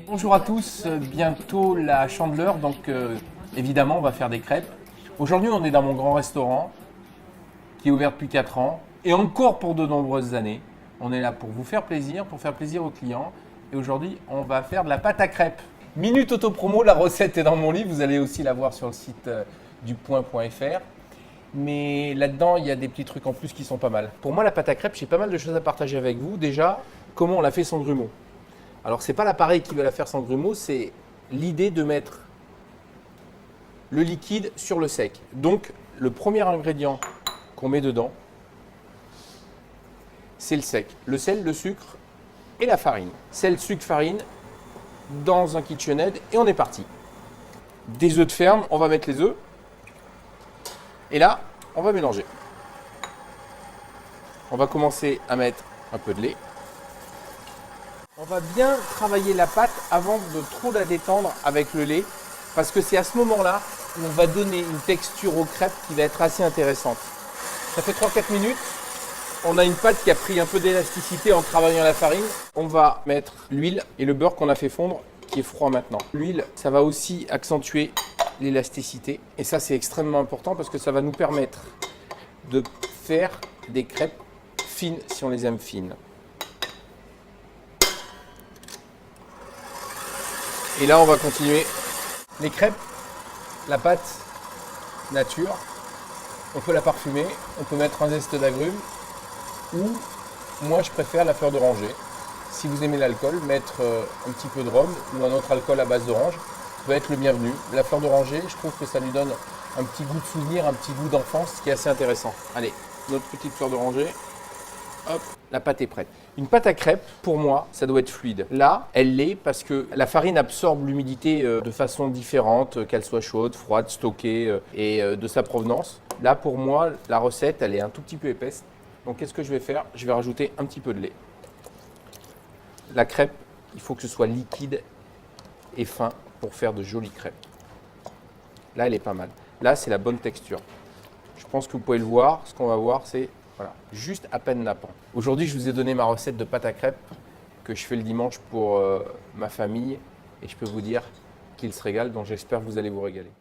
Bonjour à tous, bientôt la Chandeleur, donc évidemment on va faire des crêpes. Aujourd'hui on est dans mon grand restaurant qui est ouvert depuis 4 ans et encore pour de nombreuses années. On est là pour vous faire plaisir aux clients et aujourd'hui on va faire de la pâte à crêpes. Minute auto-promo, la recette est dans mon livre, vous allez aussi la voir sur le site dupoint.fr. Mais là-dedans, il y a des petits trucs en plus qui sont pas mal. Pour moi, la pâte à crêpes, j'ai pas mal de choses à partager avec vous. Déjà, comment on la fait sans grumeaux. Alors, c'est pas l'appareil qui va la faire sans grumeaux, c'est l'idée de mettre le liquide sur le sec. Donc, le premier ingrédient qu'on met dedans, c'est le sec. Le sel, le sucre et la farine. Sel, sucre, farine dans un KitchenAid et on est parti. Des œufs de ferme, on va mettre les œufs. Et là, on va mélanger. On va commencer à mettre un peu de lait. On va bien travailler la pâte avant de trop la détendre avec le lait, parce que c'est à ce moment-là où on va donner une texture aux crêpes qui va être assez intéressante. Ça fait 3-4 minutes. On a une pâte qui a pris un peu d'élasticité en travaillant la farine. On va mettre l'huile et le beurre qu'on a fait fondre, qui est froid maintenant. L'huile, ça va aussi accentuer l'élasticité. Et ça, c'est extrêmement important parce que ça va nous permettre de faire des crêpes fines si on les aime fines. Et là, on va continuer. Les crêpes, la pâte nature, on peut la parfumer, on peut mettre un zeste d'agrumes ou moi, je préfère la fleur d'oranger. Si vous aimez l'alcool, mettre un petit peu de rhum ou un autre alcool à base d'orange peut être le bienvenu. La fleur d'oranger, je trouve que ça lui donne un petit goût de souvenir, un petit goût d'enfance qui est assez intéressant. Allez, notre petite fleur d'oranger. Hop, la pâte est prête. Une pâte à crêpes, pour moi, ça doit être fluide. Là, elle l'est parce que la farine absorbe l'humidité de façon différente, qu'elle soit chaude, froide, stockée et de sa provenance. Là, pour moi, la recette, elle est un tout petit peu épaisse. Donc, qu'est-ce que je vais faire? Je vais rajouter un petit peu de lait. La crêpe, il faut que ce soit liquide et fin pour faire de jolies crêpes. Là, elle est pas mal. Là, c'est la bonne texture. Je pense que vous pouvez le voir. Ce qu'on va voir, c'est voilà, juste à peine nappant. Aujourd'hui, je vous ai donné ma recette de pâte à crêpes que je fais le dimanche pour ma famille. Et je peux vous dire qu'ils se régalent, donc j'espère que vous allez vous régaler.